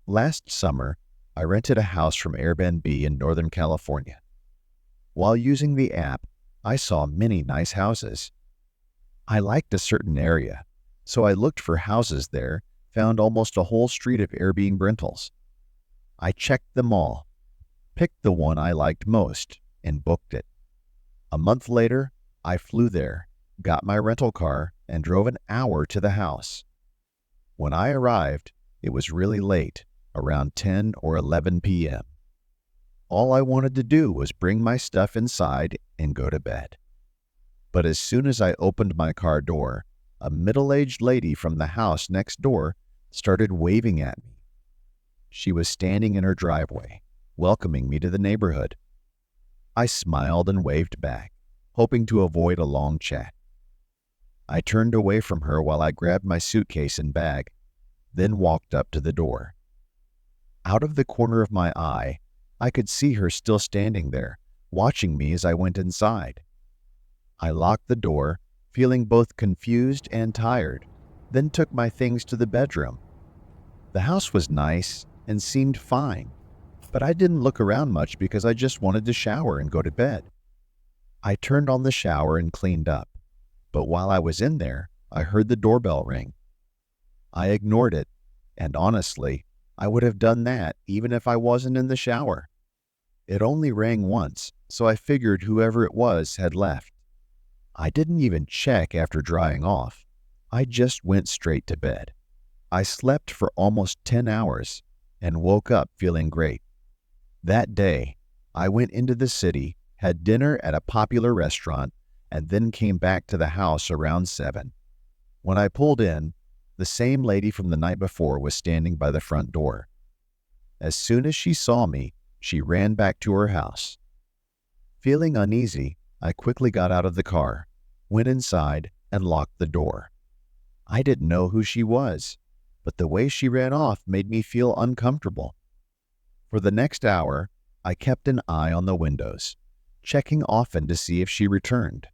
Last summer, I rented a house from Airbnb in Northern California. While using the app, I saw many nice houses. I liked a certain area, so I looked for houses there, found almost a whole street of Airbnb rentals. I checked them all, picked the one I liked most, and booked it. A month later, I flew there, got my rental car, and drove an hour to the house. When I arrived, it was really late, around 10 or 11 p.m. All I wanted to do was bring my stuff inside and go to bed. But as soon as I opened my car door, a middle-aged lady from the house next door started waving at me. She was standing in her driveway, welcoming me to the neighborhood. I smiled and waved back, hoping to avoid a long chat. I turned away from her while I grabbed my suitcase and bag, then walked up to the door. Out of the corner of my eye, I could see her still standing there, watching me as I went inside. I locked the door, feeling both confused and tired, then took my things to the bedroom. The house was nice and seemed fine, but I didn't look around much because I just wanted to shower and go to bed. I turned on the shower and cleaned up, but while I was in there, I heard the doorbell ring. I ignored it, and honestly, I would have done that even if I wasn't in the shower. It only rang once, so I figured whoever it was had left. I didn't even check after drying off. I just went straight to bed. I slept for almost 10 hours and woke up feeling great. That day, I went into the city, had dinner at a popular restaurant, and then came back to the house around 7. When I pulled in, the same lady from the night before was standing by the front door. As soon as she saw me, she ran back to her house. Feeling uneasy, I quickly got out of the car, went inside, and locked the door. I didn't know who she was, but the way she ran off made me feel uncomfortable. For the next hour, I kept an eye on the windows, checking often to see if she returned.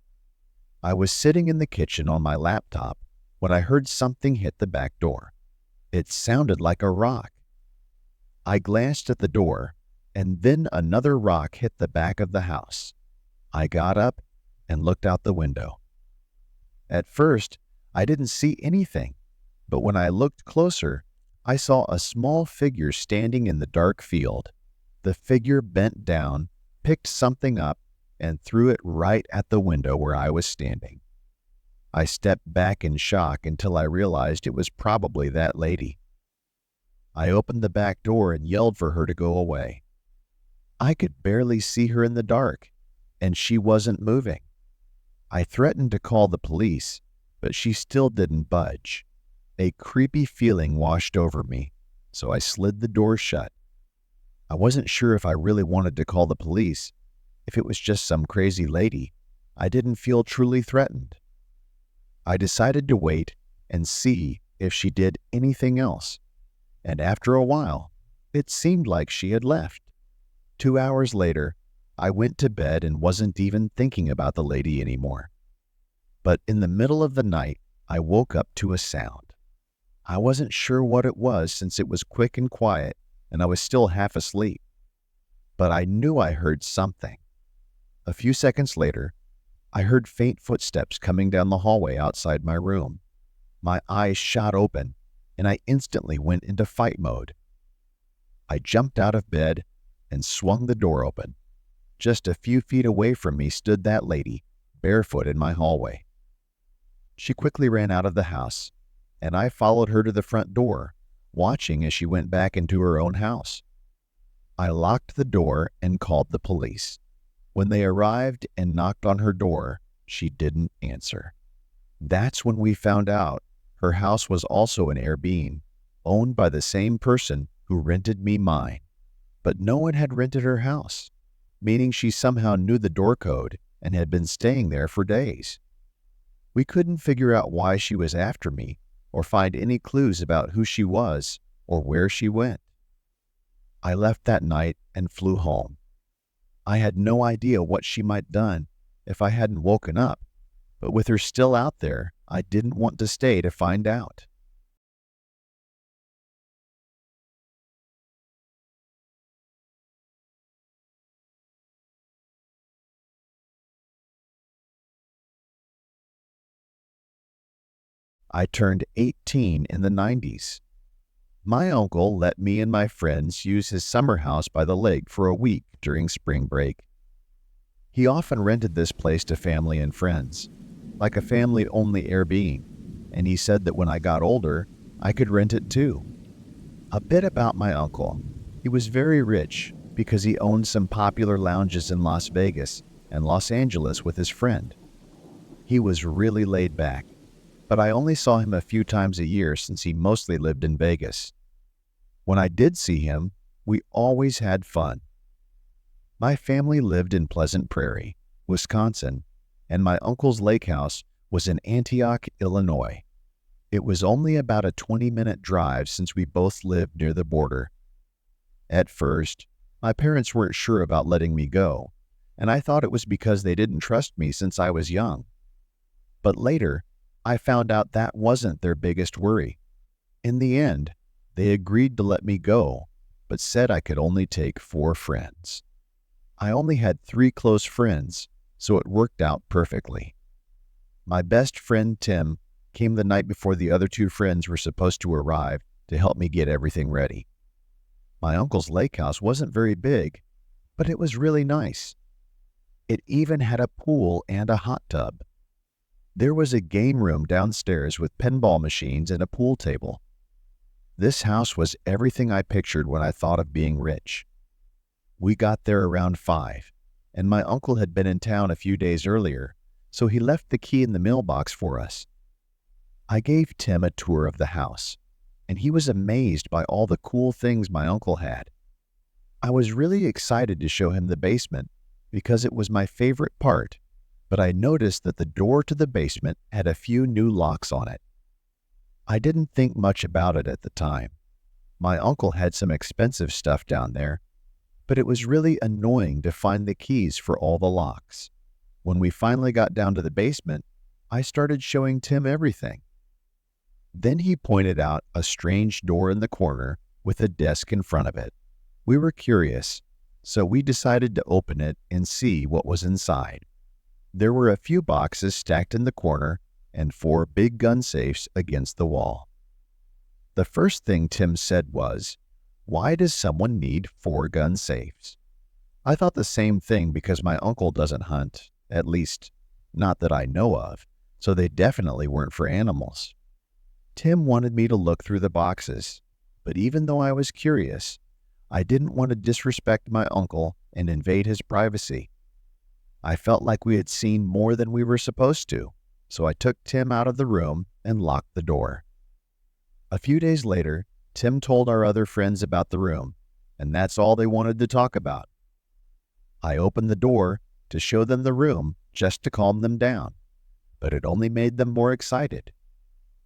I was sitting in the kitchen on my laptop when I heard something hit the back door. It sounded like a rock. I glanced at the door, and then another rock hit the back of the house. I got up and looked out the window. At first, I didn't see anything, but when I looked closer, I saw a small figure standing in the dark field. The figure bent down, picked something up, and threw it right at the window where I was standing. I stepped back in shock until I realized it was probably that lady. I opened the back door and yelled for her to go away. I could barely see her in the dark, and she wasn't moving. I threatened to call the police, but she still didn't budge. A creepy feeling washed over me, so I slid the door shut. I wasn't sure if I really wanted to call the police. If it was just some crazy lady, I didn't feel truly threatened. I decided to wait and see if she did anything else, and after a while, it seemed like she had left. 2 hours later, I went to bed and wasn't even thinking about the lady anymore. But in the middle of the night, I woke up to a sound. I wasn't sure what it was since it was quick and quiet, and I was still half asleep. But I knew I heard something. A few seconds later, I heard faint footsteps coming down the hallway outside my room. My eyes shot open, and I instantly went into fight mode. I jumped out of bed and swung the door open. Just a few feet away from me stood that lady, barefoot in my hallway. She quickly ran out of the house, and I followed her to the front door, watching as she went back into her own house. I locked the door and called the police. When they arrived and knocked on her door, she didn't answer. That's when we found out her house was also an Airbnb, owned by the same person who rented me mine. But no one had rented her house, meaning she somehow knew the door code and had been staying there for days. We couldn't figure out why she was after me or find any clues about who she was or where she went. I left that night and flew home. I had no idea what she might have done if I hadn't woken up, but with her still out there, I didn't want to stay to find out. I turned 18 in the 90s. My uncle let me and my friends use his summer house by the lake for a week during spring break. He often rented this place to family and friends, like a family-only Airbnb, and he said that when I got older, I could rent it too. A bit about my uncle. He was very rich because he owned some popular lounges in Las Vegas and Los Angeles with his friend. He was really laid back, but I only saw him a few times a year since he mostly lived in Vegas. When I did see him, we always had fun. My family lived in Pleasant Prairie, Wisconsin, and my uncle's lake house was in Antioch, Illinois. It was only about a 20-minute drive since we both lived near the border. At first, my parents weren't sure about letting me go, and I thought it was because they didn't trust me since I was young. But later, I found out that wasn't their biggest worry. In the end, they agreed to let me go, but said I could only take 4 friends. I only had 3 close friends, so it worked out perfectly. My best friend Tim came the night before the other 2 friends were supposed to arrive to help me get everything ready. My uncle's lake house wasn't very big, but it was really nice. It even had a pool and a hot tub. There was a game room downstairs with pinball machines and a pool table. This house was everything I pictured when I thought of being rich. We got there around 5, and my uncle had been in town a few days earlier, so he left the key in the mailbox for us. I gave Tim a tour of the house, and he was amazed by all the cool things my uncle had. I was really excited to show him the basement because it was my favorite part, but I noticed that the door to the basement had a few new locks on it. I didn't think much about it at the time. My uncle had some expensive stuff down there, but it was really annoying to find the keys for all the locks. When we finally got down to the basement, I started showing Tim everything. Then he pointed out a strange door in the corner with a desk in front of it. We were curious, so we decided to open it and see what was inside. There were a few boxes stacked in the corner and 4 big gun safes against the wall. The first thing Tim said was, "Why does someone need 4 gun safes?" I thought the same thing because my uncle doesn't hunt, at least not that I know of, so they definitely weren't for animals. Tim wanted me to look through the boxes, but even though I was curious, I didn't want to disrespect my uncle and invade his privacy. I felt like we had seen more than we were supposed to, so I took Tim out of the room and locked the door. A few days later, Tim told our other friends about the room, and that's all they wanted to talk about. I opened the door to show them the room just to calm them down, but it only made them more excited.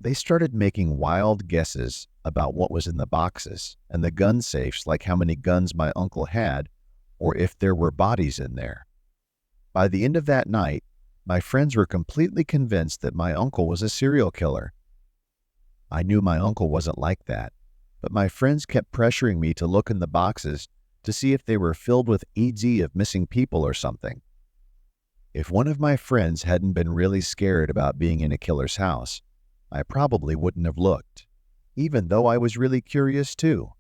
They started making wild guesses about what was in the boxes and the gun safes, like how many guns my uncle had or if there were bodies in there. By the end of that night, my friends were completely convinced that my uncle was a serial killer. I knew my uncle wasn't like that, but my friends kept pressuring me to look in the boxes to see if they were filled with ED of missing people or something. If one of my friends hadn't been really scared about being in a killer's house, I probably wouldn't have looked, even though I was really curious too.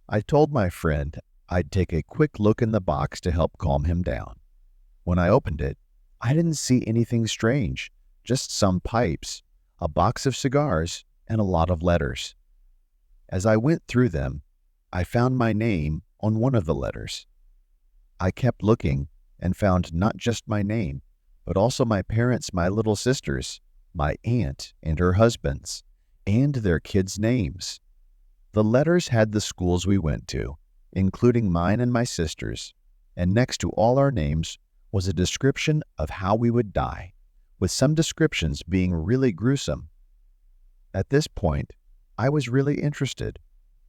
I told my friend I'd take a quick look in the box to help calm him down. When I opened it, I didn't see anything strange, just some pipes, a box of cigars, and a lot of letters. As I went through them, I found my name on one of the letters. I kept looking and found not just my name, but also my parents, my little sisters, my aunt and her husbands, and their kids' names. The letters had the schools we went to, including mine and my sister's, and next to all our names was a description of how we would die, with some descriptions being really gruesome. At this point, I was really interested,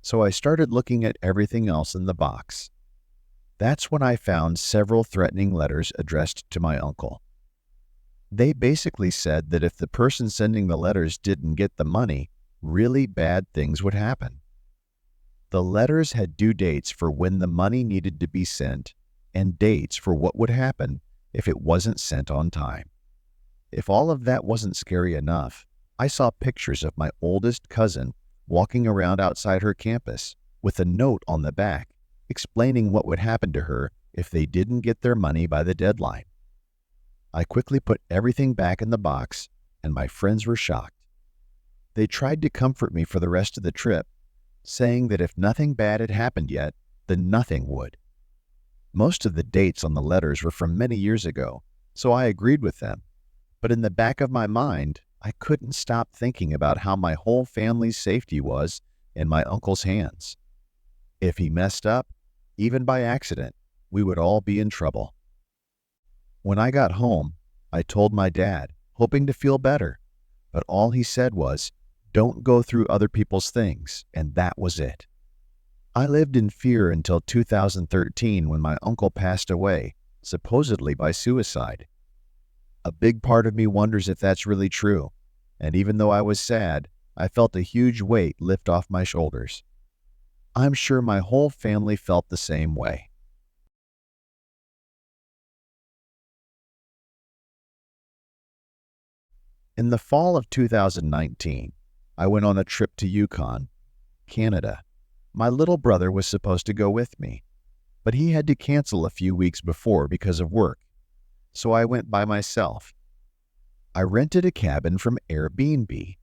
so I started looking at everything else in the box. That's when I found several threatening letters addressed to my uncle. They basically said that if the person sending the letters didn't get the money, really bad things would happen. The letters had due dates for when the money needed to be sent and dates for what would happen if it wasn't sent on time. If all of that wasn't scary enough, I saw pictures of my oldest cousin walking around outside her campus with a note on the back explaining what would happen to her if they didn't get their money by the deadline. I quickly put everything back in the box, and my friends were shocked. They tried to comfort me for the rest of the trip, saying that if nothing bad had happened yet, then nothing would. Most of the dates on the letters were from many years ago, so I agreed with them. But in the back of my mind, I couldn't stop thinking about how my whole family's safety was in my uncle's hands. If he messed up, even by accident, we would all be in trouble. When I got home, I told my dad, hoping to feel better, but all he said was, "Don't go through other people's things," and that was it. I lived in fear until 2013 when my uncle passed away, supposedly by suicide. A big part of me wonders if that's really true, and even though I was sad, I felt a huge weight lift off my shoulders. I'm sure my whole family felt the same way. In the fall of 2019, I went on a trip to Yukon, Canada. My little brother was supposed to go with me, but he had to cancel a few weeks before because of work, so I went by myself. I rented a cabin from Airbnb.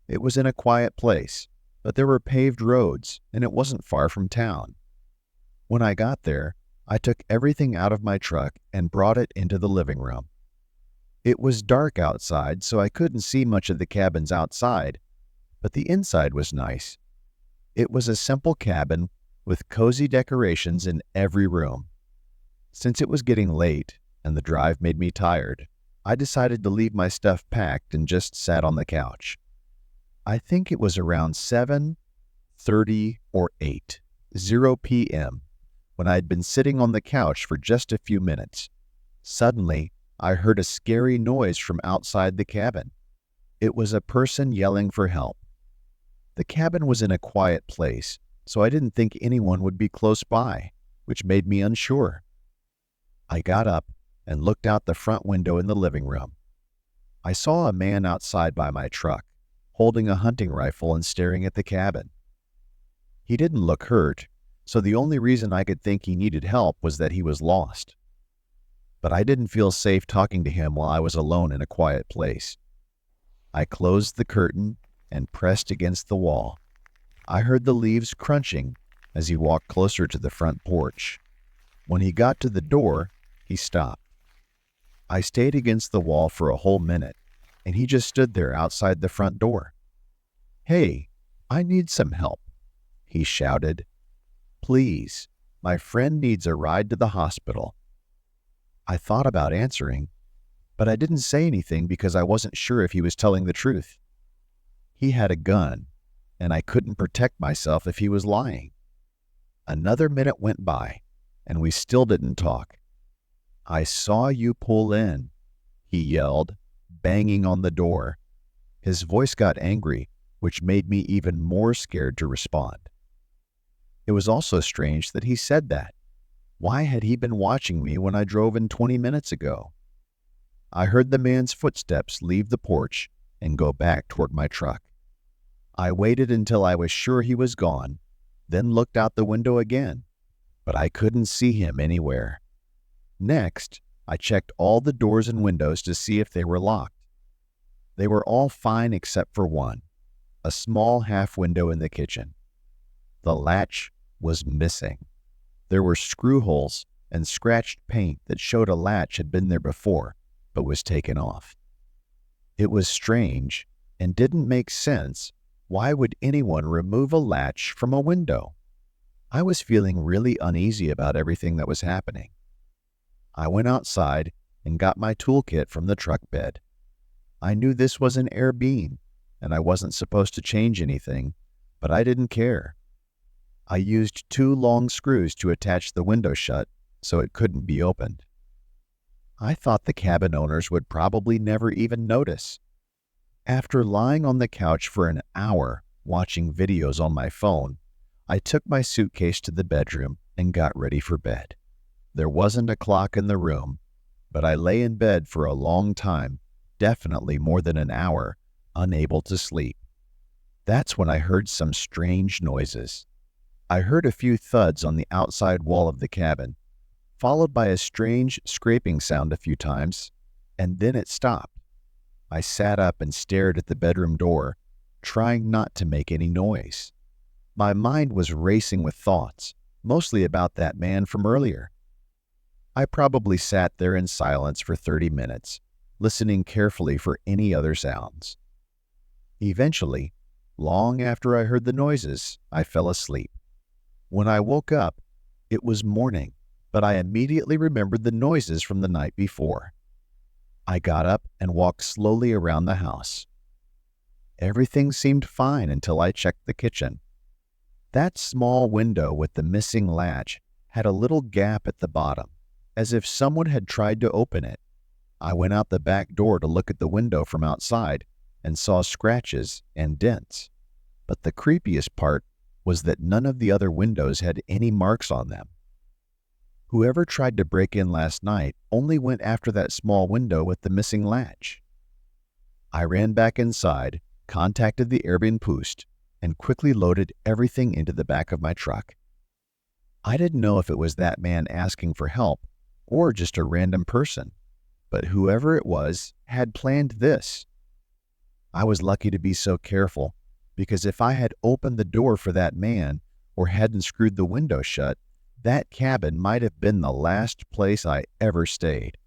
It was in a quiet place, but there were paved roads and it wasn't far from town. When I got there, I took everything out of my truck and brought it into the living room. It was dark outside, so I couldn't see much of the cabins outside, but the inside was nice. It was a simple cabin with cozy decorations in every room. Since it was getting late and the drive made me tired, I decided to leave my stuff packed and just sat on the couch. I think it was around 7:30 or 8:00 p.m. when I had been sitting on the couch for just a few minutes. Suddenly, I heard a scary noise from outside the cabin. It was a person yelling for help. The cabin was in a quiet place, so I didn't think anyone would be close by, which made me unsure. I got up and looked out the front window in the living room. I saw a man outside by my truck, holding a hunting rifle and staring at the cabin. He didn't look hurt, so the only reason I could think he needed help was that he was lost. But I didn't feel safe talking to him while I was alone in a quiet place. I closed the curtain and pressed against the wall. I heard the leaves crunching as he walked closer to the front porch. When he got to the door, he stopped. I stayed against the wall for a whole minute, and he just stood there outside the front door. "Hey, I need some help," he shouted. "Please, my friend needs a ride to the hospital." I thought about answering, but I didn't say anything because I wasn't sure if he was telling the truth. He had a gun, and I couldn't protect myself if he was lying. Another minute went by, and we still didn't talk. "I saw you pull in," he yelled, banging on the door. His voice got angry, which made me even more scared to respond. It was also strange that he said that. Why had he been watching me when I drove in 20 minutes ago? I heard the man's footsteps leave the porch and go back toward my truck. I waited until I was sure he was gone, then looked out the window again, but I couldn't see him anywhere. Next, I checked all the doors and windows to see if they were locked. They were all fine except for one, a small half window in the kitchen. The latch was missing. There were screw holes and scratched paint that showed a latch had been there before, but was taken off. It was strange and didn't make sense. Why would anyone remove a latch from a window? I was feeling really uneasy about everything that was happening. I went outside and got my toolkit from the truck bed. I knew this was an air beam, and I wasn't supposed to change anything, but I didn't care. I used 2 long screws to attach the window shut so it couldn't be opened. I thought the cabin owners would probably never even notice. After lying on the couch for an hour watching videos on my phone, I took my suitcase to the bedroom and got ready for bed. There wasn't a clock in the room, but I lay in bed for a long time, definitely more than an hour, unable to sleep. That's when I heard some strange noises. I heard a few thuds on the outside wall of the cabin, followed by a strange scraping sound a few times, and then it stopped. I sat up and stared at the bedroom door, trying not to make any noise. My mind was racing with thoughts, mostly about that man from earlier. I probably sat there in silence for 30 minutes, listening carefully for any other sounds. Eventually, long after I heard the noises, I fell asleep. When I woke up, it was morning, but I immediately remembered the noises from the night before. I got up and walked slowly around the house. Everything seemed fine until I checked the kitchen. That small window with the missing latch had a little gap at the bottom, as if someone had tried to open it. I went out the back door to look at the window from outside and saw scratches and dents. But the creepiest part was that none of the other windows had any marks on them. Whoever tried to break in last night only went after that small window with the missing latch. I ran back inside, contacted the Airbnb, and quickly loaded everything into the back of my truck. I didn't know if it was that man asking for help or just a random person, but whoever it was had planned this. I was lucky to be so careful, because if I had opened the door for that man or hadn't screwed the window shut, that cabin might have been the last place I ever stayed.